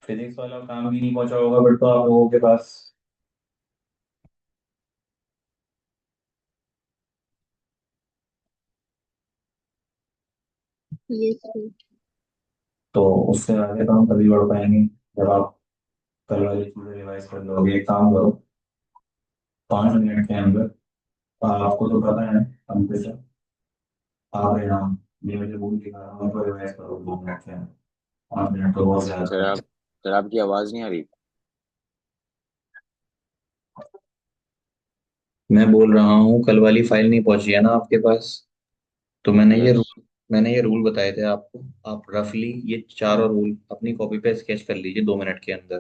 Physics वाला काम भी नहीं पहुंचा होगा फिर तो आप लोगों के पास। ये सही। तो उससे आगे तो हम तभी बढ़ पाएंगे जब आप कल वाली चीजें रिवाइज कर लोगे। एक काम करो, 5 मिनट के अंदर, आपको तो पता है कंप्यूटर, आप है ना, ये मुझे भूल दिखा रहा हूँ, उनको रिवाइज करो 2 मिनट के अंदर। 5 मिनट तो बहुत सर ज्यादा है। आप सर आपकी आवाज़ नहीं आ रही। मैं बोल रहा हूँ कल वाली फाइल नहीं पहुंची है ना आपके पास? तो यस। मैंने ये रूल बताए थे आपको। आप रफली ये चारों रूल अपनी कॉपी पे स्केच कर लीजिए 2 मिनट के अंदर।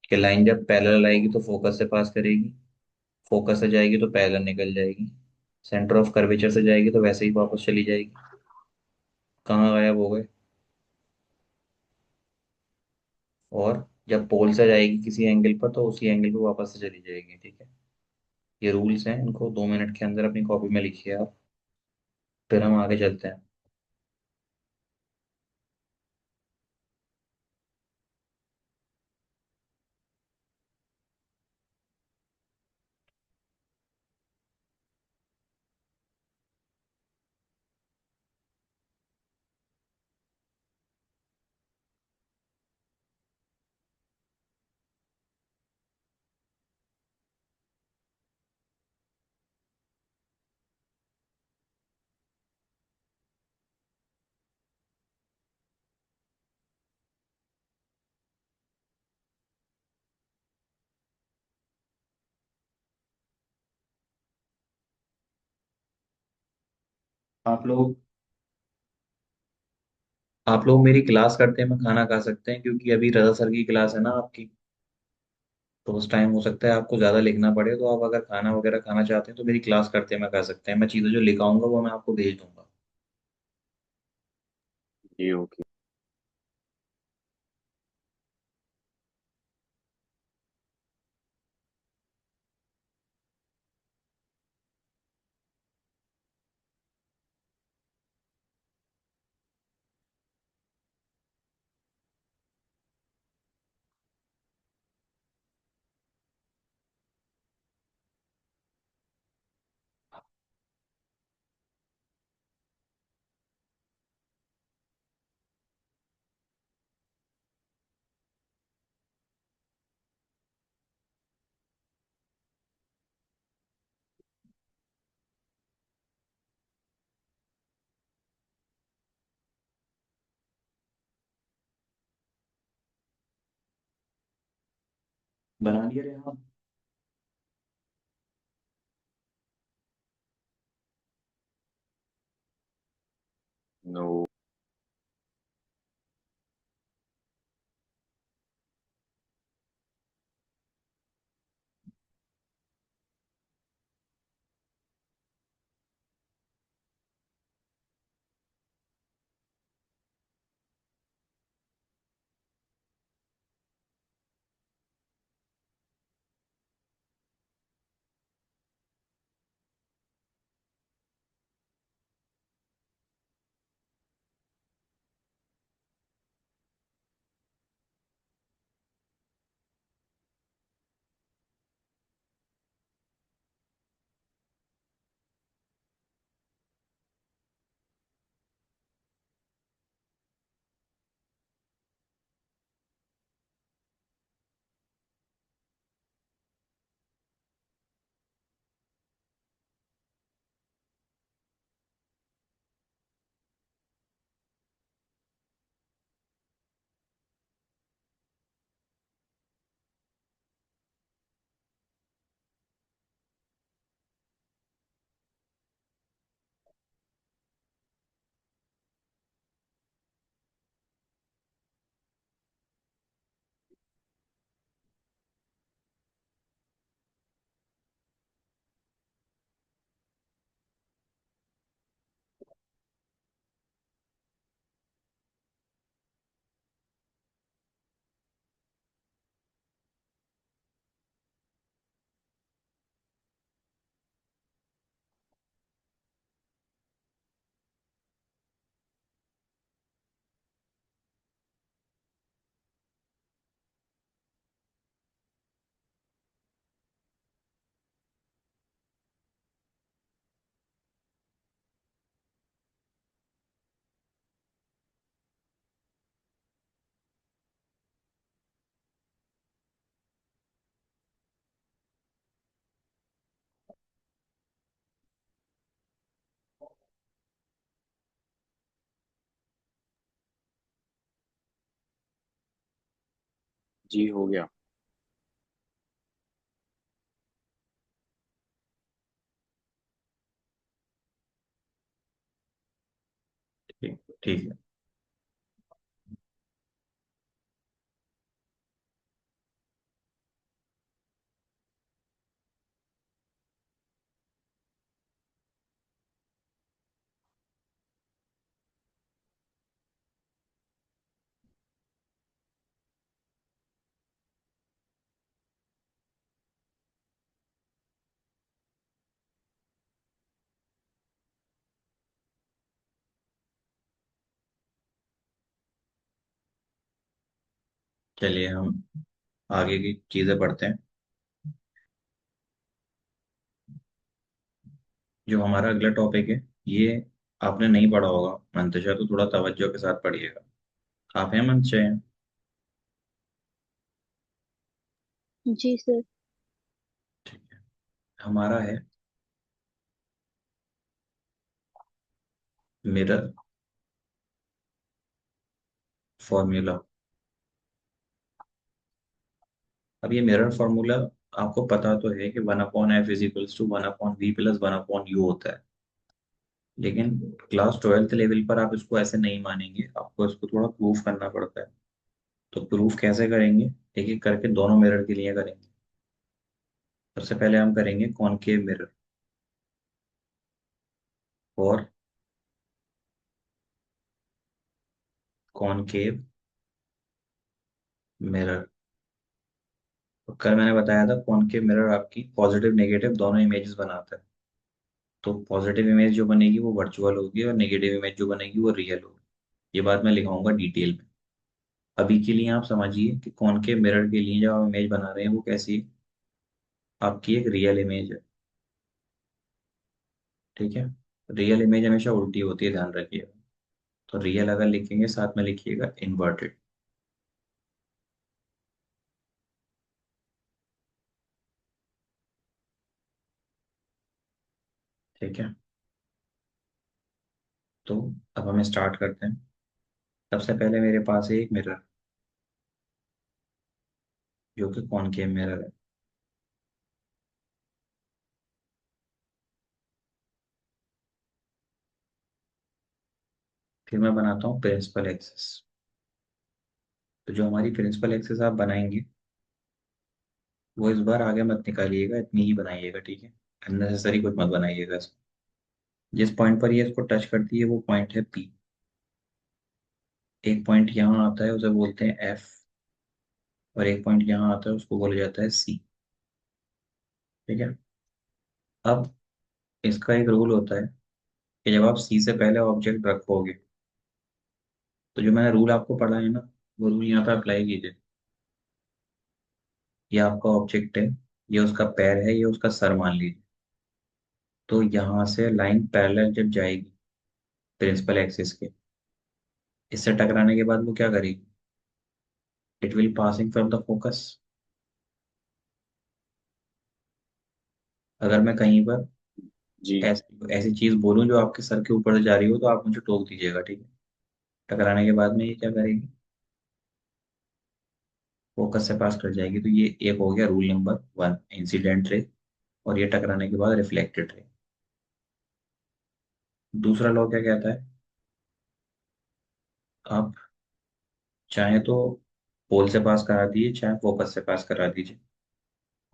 कि लाइन जब पैरेलल आएगी तो फोकस से पास करेगी, फोकस से जाएगी तो पैरेलल निकल जाएगी, सेंटर ऑफ कर्वेचर से जाएगी तो वैसे ही वापस चली जाएगी। कहाँ गायब हो गए? और जब पोल से जाएगी किसी एंगल पर तो उसी एंगल पे वापस से चली जाएगी। ठीक है? ये रूल्स हैं, इनको 2 मिनट के अंदर अपनी कॉपी में लिखिए आप। फिर हम आगे चलते हैं। आप लोग आप लोग मेरी क्लास करते में खाना खा सकते हैं, क्योंकि अभी रजा सर की क्लास है ना आपकी। तो उस टाइम हो सकता है आपको ज़्यादा लिखना पड़े, तो आप अगर खाना वगैरह खाना चाहते हैं तो मेरी क्लास करते में खा सकते हैं। मैं चीज़ें जो लिखाऊंगा वो मैं आपको भेज दूंगा। जी ओके। बना लिए रे आप? नो। जी हो गया। ठीक ठीक है। चलिए हम आगे की चीजें पढ़ते हैं। जो हमारा अगला टॉपिक है, ये आपने नहीं पढ़ा होगा मंतशा, तो थोड़ा तवज्जो के साथ पढ़िएगा। आप हैं मंतशा? जी सर। ठीक है। हमारा है मिरर फॉर्मूला। अब ये मिरर फॉर्मूला आपको पता तो है कि 1/f is equals to 1/v plus 1/u होता है। लेकिन क्लास 12th लेवल पर आप इसको ऐसे नहीं मानेंगे, आपको इसको थोड़ा प्रूफ करना पड़ता है। तो प्रूफ कैसे करेंगे? एक एक करके दोनों मिरर के लिए करेंगे। सबसे पहले हम करेंगे कॉनकेव मिरर और कॉनकेव मिरर। तो कल मैंने बताया था कॉनकेव मिरर आपकी पॉजिटिव नेगेटिव दोनों इमेजेस बनाता है। तो पॉजिटिव इमेज जो बनेगी वो वर्चुअल होगी और नेगेटिव इमेज जो बनेगी वो रियल होगी। ये बात मैं लिखाऊंगा डिटेल में। अभी के लिए आप समझिए कि कॉनकेव मिरर के लिए जो आप इमेज बना रहे हैं वो कैसी है। आपकी एक रियल इमेज है। ठीक है। रियल इमेज हमेशा उल्टी होती है, ध्यान रखिएगा। तो रियल अगर लिखेंगे साथ में लिखिएगा इन्वर्टेड। ठीक है। तो अब हम स्टार्ट करते हैं। सबसे पहले मेरे पास है एक मिरर जो कि कॉनकेव मिरर है। फिर मैं बनाता हूँ प्रिंसिपल एक्सिस। तो जो हमारी प्रिंसिपल एक्सिस आप बनाएंगे वो इस बार आगे मत निकालिएगा, इतनी ही बनाइएगा। ठीक है। अननेसेसरी कुछ मत बनाइएगा इसको। जिस पॉइंट पर ये इसको टच करती है वो पॉइंट है पी। एक पॉइंट यहाँ आता है उसे बोलते हैं एफ, और एक पॉइंट यहाँ आता है उसको बोला जाता है सी। ठीक है। अब इसका एक रूल होता है कि जब आप सी से पहले ऑब्जेक्ट रखोगे तो जो मैंने रूल आपको पढ़ा है ना, वो रूल यहाँ पे अप्लाई कीजिए। ये आपका ऑब्जेक्ट है, ये उसका पैर है, ये उसका सर मान लीजिए। तो यहाँ से लाइन पैरेलल जब जाएगी प्रिंसिपल एक्सिस के, इससे टकराने के बाद वो क्या करेगी? It will passing from the focus. अगर मैं कहीं पर जी। ऐसी ऐसी चीज बोलूं जो आपके सर के ऊपर से जा रही हो तो आप मुझे टोक दीजिएगा। ठीक है। टकराने के बाद में ये क्या करेगी? फोकस से पास कर जाएगी। तो ये एक हो गया रूल नंबर 1, इंसिडेंट रे। और ये टकराने के बाद रिफ्लेक्टेड रे। दूसरा लॉ क्या कहता है? आप चाहे तो पोल से पास करा दीजिए, चाहे फोकस से पास करा दीजिए।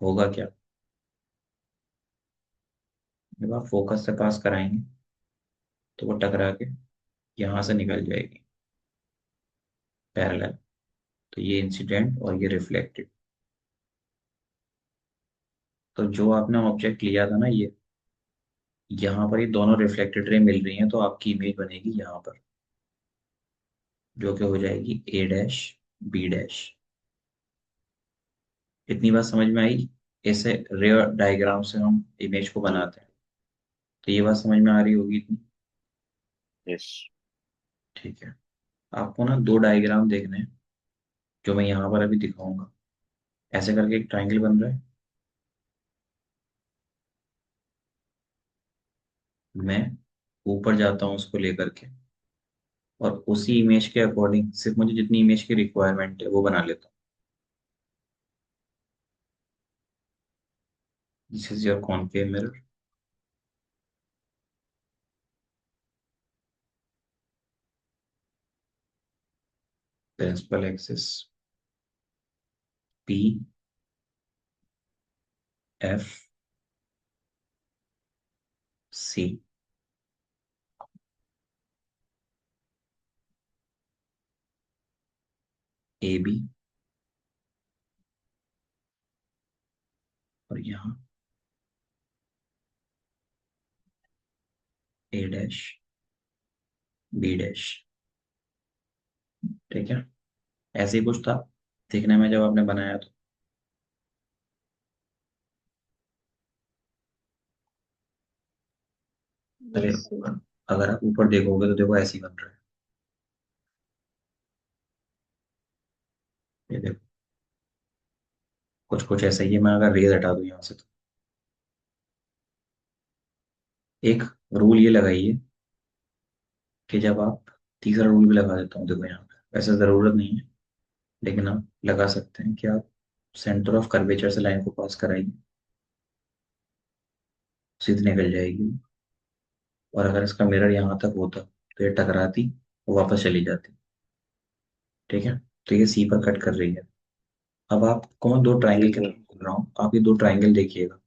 होगा क्या? जब आप फोकस से पास कराएंगे तो वो टकरा के यहाँ से निकल जाएगी पैरेलल। तो ये इंसिडेंट और ये रिफ्लेक्टेड। तो जो आपने ऑब्जेक्ट लिया था ना, ये यहाँ पर ये दोनों रिफ्लेक्टेड रे मिल रही हैं तो आपकी इमेज बनेगी यहाँ पर, जो कि हो जाएगी ए डैश बी डैश। इतनी बात समझ में आई? ऐसे रे डायग्राम से हम इमेज को जी। बनाते हैं। तो ये बात समझ में आ रही होगी इतनी? यस। ठीक है। आपको ना दो डायग्राम देखने हैं जो मैं यहाँ पर अभी दिखाऊंगा। ऐसे करके एक ट्राइंगल बन रहा है। मैं ऊपर जाता हूँ उसको लेकर के, और उसी इमेज के अकॉर्डिंग सिर्फ मुझे जितनी इमेज की रिक्वायरमेंट है वो बना लेता हूँ। This is your concave mirror. Principal axis P F C, A B, और यहाँ ए डैश बी डैश। ठीक है, ऐसे ही कुछ था दिखने में जब आपने बनाया तो। अरे यस सर। अगर आप ऊपर देखोगे तो देखो ऐसे ही बन रहा है। ये देखो कुछ कुछ ऐसा ही है। मैं अगर रेज हटा दूं यहाँ से तो एक रूल ये लगाइए कि जब आप, तीसरा रूल भी लगा देता हूँ देखो यहाँ पे, वैसे जरूरत नहीं है लेकिन आप लगा सकते हैं कि आप सेंटर ऑफ कर्वेचर से लाइन को पास कराइए, सीधी निकल जाएगी। और अगर इसका मिरर यहाँ तक होता तो ये टकराती, वो वापस चली जाती। ठीक है, तो ये सी पर कट कर रही है। अब आपको मैं दो ट्राइंगल जी के सर। नाम बोल रहा हूँ, आप ये दो ट्राइंगल देखिएगा।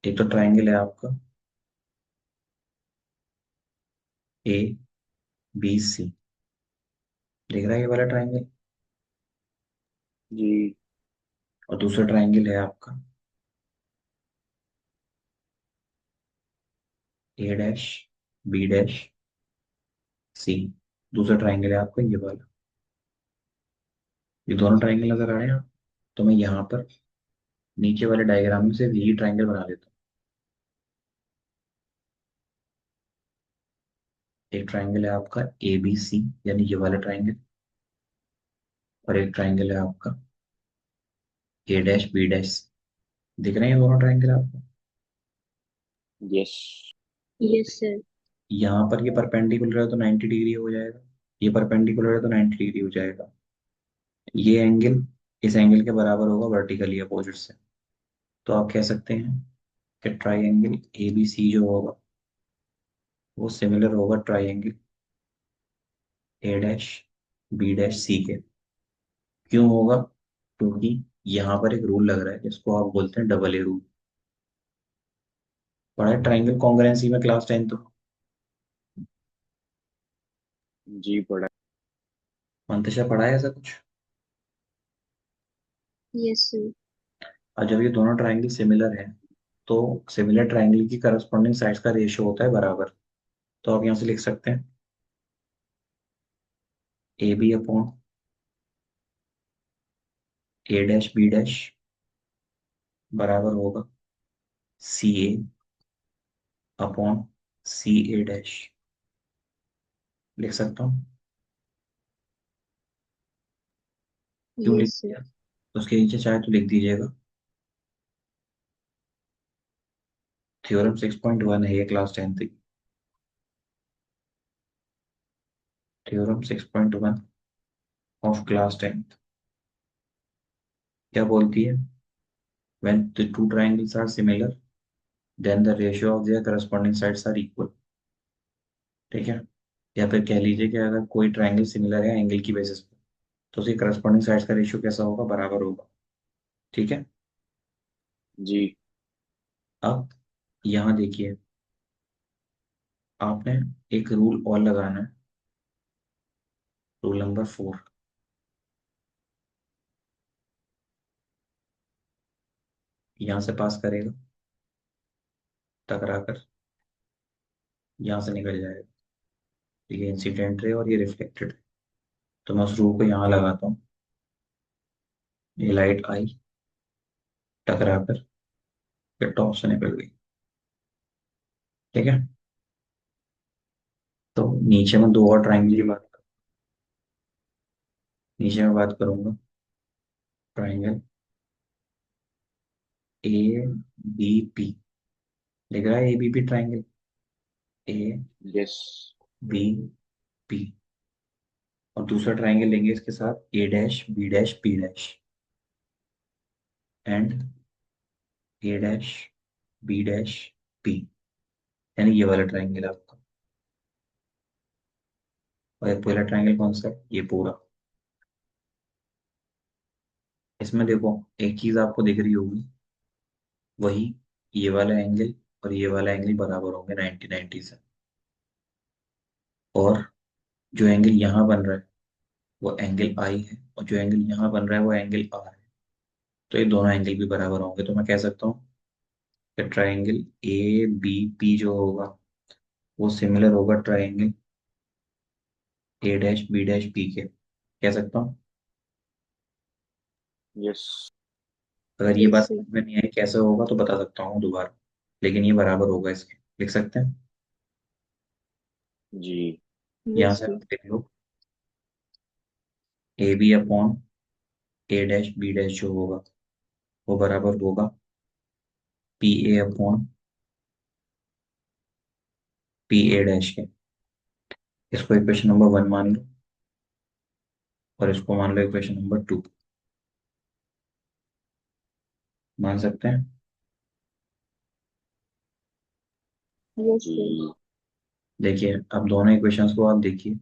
एक तो ट्राइंगल है आपका ए बी सी, दिख रहा है ये वाला ट्राइंगल। जी। और दूसरा ट्राइंगल है आपका ए डैश बी डैश सी। दूसरा ट्राइंगल है आपका ये वाला। ये दोनों ट्राइंगल नजर आ रहे हैं। तो मैं यहाँ पर नीचे वाले डायग्राम में सिर्फ यही ट्राइंगल बना देता हूँ। एक ट्राइंगल है आपका ए बी सी, यानी ये वाला ट्राइंगल। और एक ट्राइंगल है आपका ए डैश बी डैश। दिख रहे हैं ये दोनों ट्राइंगल आपको। यस। Yes sir. यहाँ पर ये परपेंडिकुलर है तो 90 डिग्री हो जाएगा, ये परपेंडिकुलर है तो 90 डिग्री हो जाएगा। ये एंगल इस एंगल के बराबर होगा वर्टिकली अपोजिट से। तो आप कह सकते हैं कि ट्राइंगल ए बी सी जो होगा वो सिमिलर होगा triangle A dash B dash C के। क्यों होगा? क्योंकि यहाँ पर एक रूल लग रहा है जिसको आप बोलते हैं डबल ए रूल। पढ़ा है ट्राइंगल कॉन्ग्रुएंसी में क्लास 10 तो। जी पढ़ा। मंतशा पढ़ा है ऐसा कुछ? Yes sir. और जब ये दोनों ट्राइंगल सिमिलर हैं तो सिमिलर ट्राइंगल की करस्पॉन्डिंग साइड्स का रेशियो होता है बराबर। तो आप यहाँ से लिख सकते हैं A B upon A dash B dash बराबर होगा सी ए अपॉन सी ए डैश। लिख सकता हूँ। क्यों लिख यस सर। दिया? उसके नीचे चाहे तो लिख दीजिएगा। थ्योरम 6.1 है ये क्लास 10 की। थ्योरम 6.1 ऑफ क्लास 10 क्या बोलती है? when the two triangles are similar then the ratio of their corresponding sides are equal। ठीक है, या फिर कह लीजिए कि अगर कोई ट्राइंगल सिमिलर है एंगल की बेसिस पे तो उसकी करस्पॉन्डिंग साइड्स का रेशियो कैसा होगा? बराबर होगा। ठीक है, जी। अब यहाँ देखिए, आपने एक रूल और लगाना है, रूल नंबर 4। यहाँ से पास करेगा टकरा कर, यहाँ से निकल जाएगा। ये इंसिडेंट रे और ये रिफ्लेक्टेड रे। तो मैं उस रूल को यहाँ लगाता हूँ। ये लाइट आई, टकरा कर फिर टॉप से निकल गई। ठीक है, तो नीचे में दो और ट्राइंगल की जी। बात, नीचे में बात करूंगा ट्राइंगल ए बी पी। लिख रहा है A B P triangle A yes. B P. और दूसरा ट्राइंगल लेंगे इसके साथ A dash B dash P dash and A dash B dash P, यानी ये वाला ट्राइंगल आपका। और ये पहला ट्राइंगल कौन सा है? ये पूरा। इसमें देखो, एक चीज आपको दिख रही होगी, वही ये वाला एंगल और ये वाला एंगल बराबर होंगे 90 से। और जो एंगल यहाँ बन रहा है वो एंगल आई है, और जो एंगल यहाँ बन रहा है वो एंगल आर है। तो ये दोनों एंगल भी बराबर होंगे, तो मैं कह सकता हूँ कि ट्राइंगल ए बी पी जो होगा वो सिमिलर होगा triangle A dash B dash P के, कह सकता हूँ। यस। अगर ये बात Yes, sir. समझ में नहीं आई कैसे होगा तो बता सकता हूँ दोबारा, लेकिन ये बराबर होगा इसके, लिख सकते हैं। जी। यहाँ Yes, से sir. आप लिख लो A B upon A dash B dash जो होगा वो बराबर होगा P A upon P A dash के। इसको इक्वेशन नंबर 1 मान लो, और इसको मान लो इक्वेशन नंबर 2। मान सकते हैं। Yes, जी। sir. देखिए अब दोनों इक्वेशंस को आप देखिए,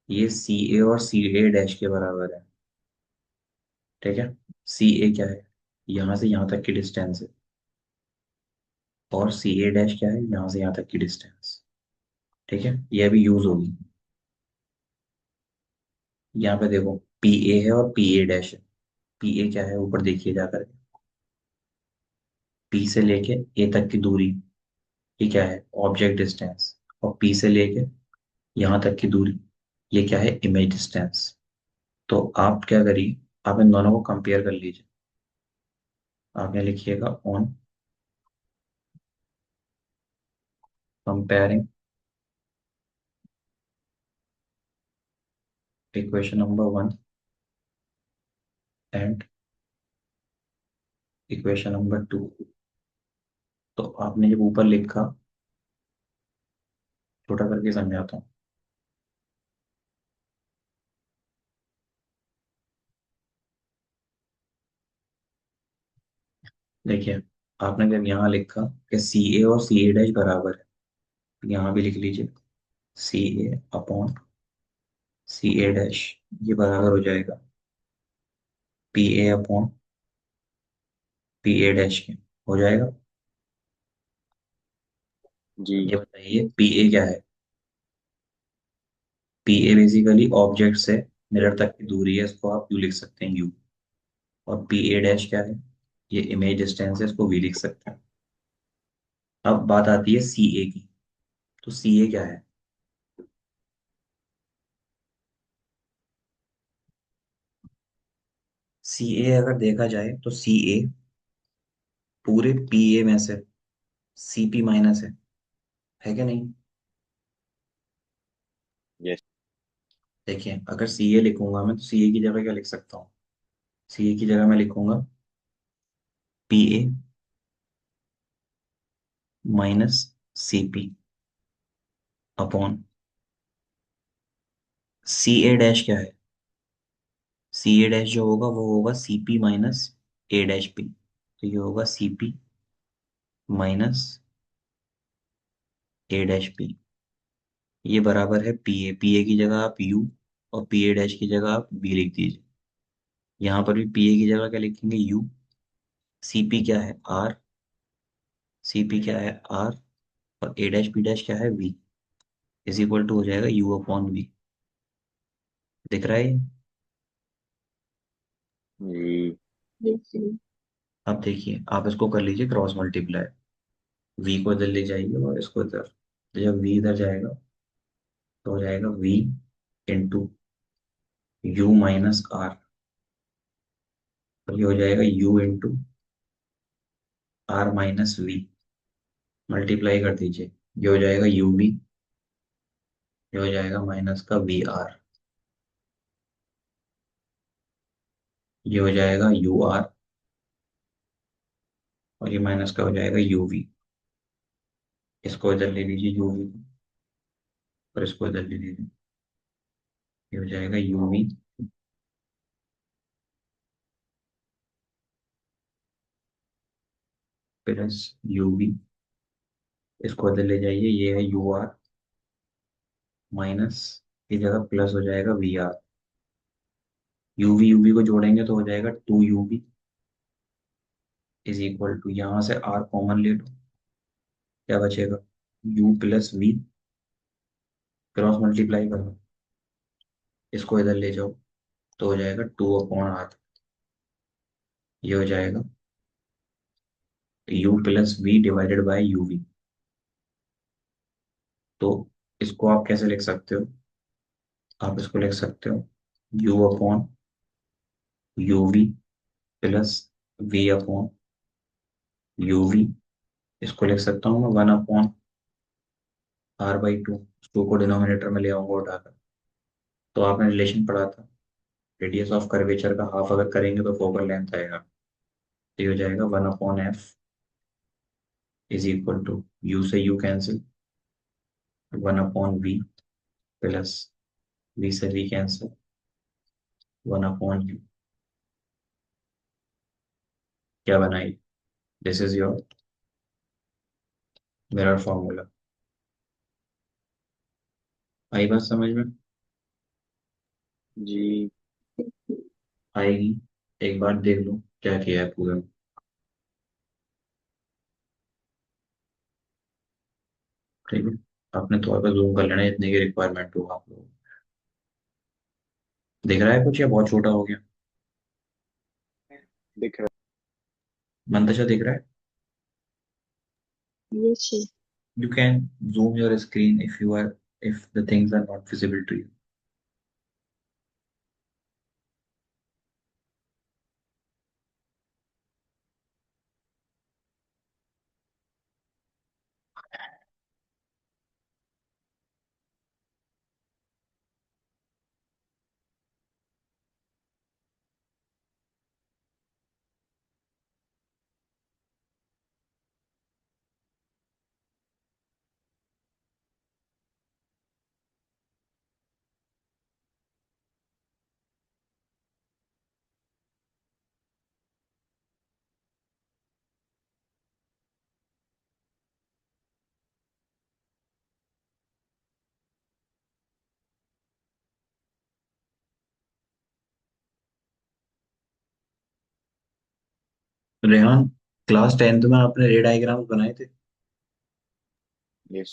ये सी ए और सी ए डैश के बराबर है। ठीक है, सी ए क्या है? यहाँ से यहाँ तक की डिस्टेंस है। और सी ए डैश क्या है? यहाँ से यहाँ तक की डिस्टेंस। ठीक है, ये अभी यूज होगी। यहाँ पे देखो पी ए है और पी ए डैश है। पी ए क्या है ऊपर देखिए जाकर, पी से लेके ए तक की दूरी, ये क्या है? Object distance. और पी से लेके यहाँ तक की दूरी, ये क्या है? Image distance. तो आप क्या करिए, आप इन दोनों को कंपेयर कर लीजिए। आप यहाँ लिखिएगा on comparing equation number 1 and equation number 2। तो आपने जब ऊपर लिखा, छोटा करके समझाता हूँ। देखिए, आपने जब यहाँ लिखा कि सी ए और सी ए डैश बराबर है, यहाँ भी लिख लीजिए सी ए अपॉन सी ए डैश, ये बराबर हो जाएगा P A upon P A dash के, हो जाएगा। जी। ये बताइए Yes, पी sir. ए क्या है? पी ए बेसिकली ऑब्जेक्ट से मिरर तक की दूरी है, इसको आप यू लिख सकते हैं, यू। और पी ए डैश क्या है? ये इमेज डिस्टेंस है, इसको वी लिख सकते हैं। अब बात आती है सी ए की। तो सी ए क्या है? सी ए अगर देखा जाए तो सी ए पूरे पी ए में से सी पी माइनस है क्या नहीं? यस। देखिए अगर सी ए लिखूंगा मैं, तो सी ए की जगह क्या लिख सकता हूँ? सी ए की जगह मैं लिखूंगा P A minus C P upon C A dash क्या है? सी ए डैश जो होगा वो होगा C P minus A dash P. तो ये होगा C P minus A dash P. ये बराबर है पी ए। पी ए की जगह आप यू और पी ए डैश की जगह आप बी लिख दीजिए। यहाँ पर भी पी ए की जगह क्या लिखेंगे? यू। सी पी क्या है? आर। सी पी क्या है? आर। और ए डैश बी डैश क्या है? वी। इज इक्वल टू हो जाएगा यू अपॉन वी। दिख रहा है ये? जी। Yes, sir. अब देखिए आप इसको कर लीजिए क्रॉस मल्टीप्लाई। वी को इधर ले जाइए और इसको इधर, तो जब वी इधर जाएगा तो हो जाएगा v into u minus r. और ये हो जाएगा u into r minus v. Multiply कर दीजिए, ये हो जाएगा यू वी, ये हो जाएगा माइनस का वी आर, ये हो जाएगा यू आर, और ये माइनस का हो जाएगा यू वी। इसको इधर ले लीजिए यू वी, और इसको इधर ले लीजिए, ये हो जाएगा u v plus u v, इसको इधर ले जाइए, ये है यू आर माइनस, की जगह प्लस हो जाएगा वी आर। यू वी को जोड़ेंगे तो हो जाएगा two u v is equal to, यहाँ से आर कॉमन ले लो, क्या बचेगा, u plus v, cross multiply करो, इसको इधर ले जाओ तो हो जाएगा टू अपॉन आर। ये हो जाएगा u plus v divided by u v. तो इसको आप कैसे लिख सकते हो, आप इसको लिख सकते हो u upon u v plus v upon u v. इसको लिख सकता हूँ मैं one upon r by two, two को डिनोमिनेटर में ले आऊंगा उठाकर। तो आपने रिलेशन पढ़ा था, रेडियस ऑफ कर्वेचर का हाफ अगर करेंगे तो फोकल लेंथ आएगा। तो ये हो जाएगा one upon F is equal to, U से U cancel, one upon V plus V से V cancel, one upon U. क्या बनाई, this is your mirror formula. आई बात समझ में, जी। आएगी, एक बार देख लो क्या किया है पूरे में। ठीक है, अपने तौर पर जूम कर लेना इतने की रिक्वायरमेंट होगा आप लोगों को। दिख रहा है कुछ या बहुत छोटा हो गया, दिख रहा मंतशा दिख रहा है। Yes, sir. You can zoom your screen if the things are not visible to you. Rehan, class 10th में आपने रे डायग्राम्स बनाए थे, है। यस।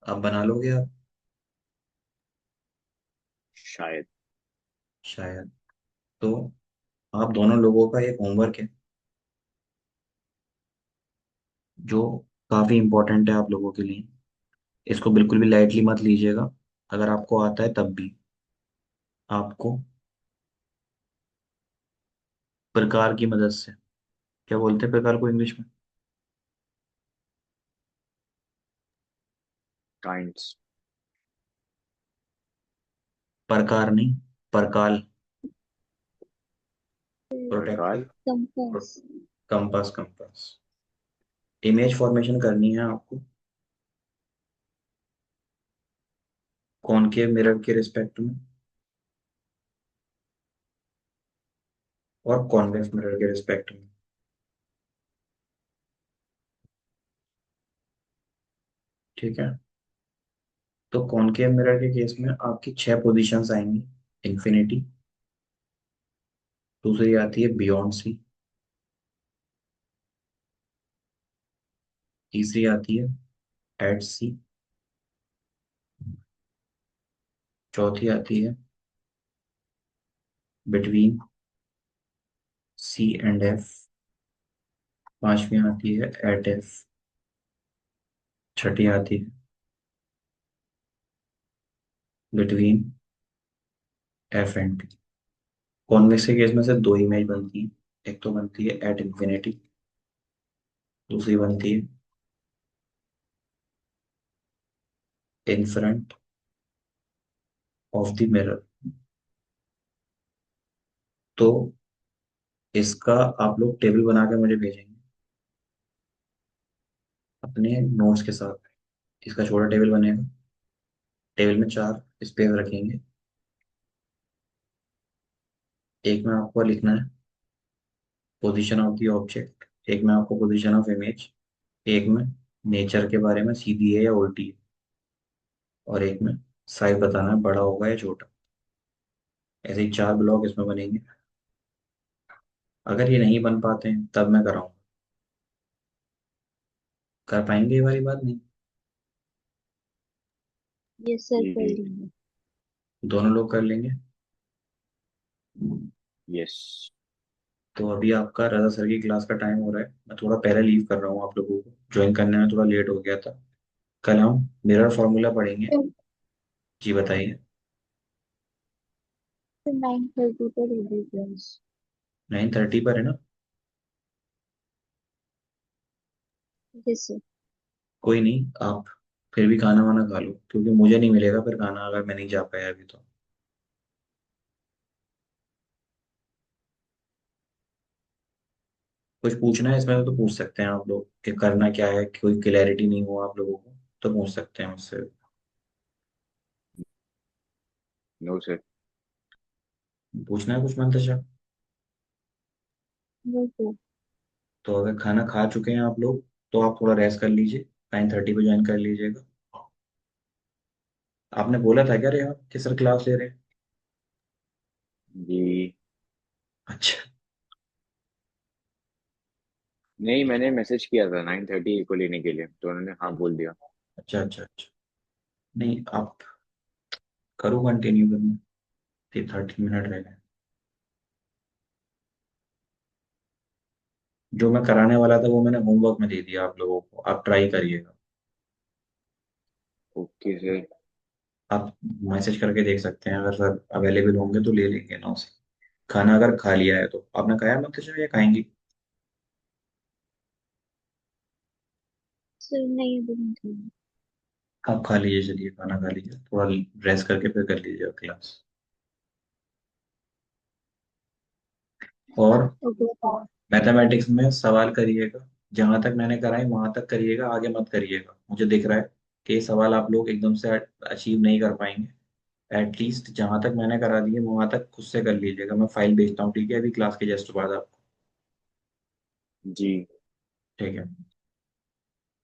आप बना लोगे आप शायद। शायद। तो आप दोनों लोगों का एक होमवर्क है जो काफी इंपॉर्टेंट है आप लोगों के लिए। इसको बिल्कुल भी लाइटली मत लीजिएगा, अगर आपको आता है तब भी। आपको प्रकार की मदद से, क्या बोलते हैं प्रकार को इंग्लिश में, काइंड्स। प्रकार नहीं, परकाल, प्रकार। Protective, Compass. Compass, compass. Image formation करनी है आपको कॉनकेव मिरर के रिस्पेक्ट में और कॉन्वेक्स मिरर के रिस्पेक्ट में। ठीक है, तो कॉनकेव मिरर के केस में आपकी 6 पोजीशंस आएंगी। इंफिनिटी, दूसरी आती है बियॉन्ड सी, तीसरी आती है एट सी, चौथी आती है बिटवीन सी एंड एफ, पांचवी आती है एट एफ, छठी आती है between F and P. Convex के केस में से दो इमेज बनती है, एक तो बनती है एट इंफिनिटी, दूसरी बनती है in front of the mirror. तो इसका आप लोग टेबल बना के मुझे भेजेंगे अपने नोट्स के साथ। इसका छोटा टेबल बनेगा, टेबल में 4 स्पेस रखेंगे। एक में आपको लिखना है पोजीशन ऑफ द ऑब्जेक्ट, एक में आपको पोजीशन ऑफ इमेज, एक में नेचर के बारे में सीधी है या उल्टी है, और एक में साइज बताना है बड़ा होगा या छोटा। ऐसे ही 4 ब्लॉक इसमें बनेंगे। अगर ये नहीं बन पाते हैं तब मैं कराऊंगा। कर पाएंगे ये वाली बात? नहीं? यस सर, कर जी। लेंगे। दोनों लोग कर लेंगे। यस। तो अभी आपका रजा सर की क्लास का टाइम हो रहा है, मैं थोड़ा पहले लीव कर रहा हूँ, आप लोगों को ज्वाइन करने में थोड़ा लेट हो गया था। कल हम मिरर फॉर्मूला पढ़ेंगे। सर जी बताइए। 9:30 पर होगी क्लास। 9:30 पर है ना? Yes sir. कोई नहीं, आप फिर भी खाना वाना खा लो, क्योंकि मुझे नहीं मिलेगा फिर खाना अगर मैं नहीं जा पाया अभी तो। कुछ पूछना है इसमें तो पूछ सकते हैं आप लोग कि करना क्या है, कोई क्लैरिटी नहीं हो आप लोगों को तो पूछ सकते हैं मुझसे। No sir. पूछना है कुछ मंतशा? No sir. तो अगर खाना खा चुके हैं आप लोग तो आप थोड़ा रेस्ट कर लीजिए, 9:30 पे ज्वाइन कर लीजिएगा। आपने बोला था क्या रे आप कि सर क्लास ले रहे हैं? जी। अच्छा। नहीं, मैंने मैसेज किया था 9:30 को लेने के लिए, तो उन्होंने हाँ बोल दिया। अच्छा अच्छा अच्छा। नहीं, आप करो कंटिन्यू करना, 30 मिनट रह गए। जो मैं कराने वाला था वो मैंने होमवर्क में दे दिया आप लोगों को, आप ट्राई करिएगा। Okay sir. आप मैसेज करके देख सकते हैं, अगर सर अवेलेबल होंगे तो ले लेंगे ना उसे। खाना अगर खा लिया है तो आपने खाया मतलब या खाएंगी? सर नहीं, अभी नहीं खाएंगे। आप खा लीजिए, चलिए खाना खा लीजिए, थोड़ा रेस्ट करके फिर कर लीजिए क्लास। और ओके सर। मैथमेटिक्स में सवाल करिएगा, जहां तक मैंने कराई वहां तक करिएगा, आगे मत करिएगा। मुझे दिख रहा है कि ये सवाल आप लोग एकदम से अचीव नहीं कर पाएंगे। एटलीस्ट जहां तक मैंने करा दिए वहां तक खुद से कर लीजिएगा। मैं फाइल भेजता हूँ, ठीक है, अभी क्लास के जस्ट बाद आपको। जी। ठीक है।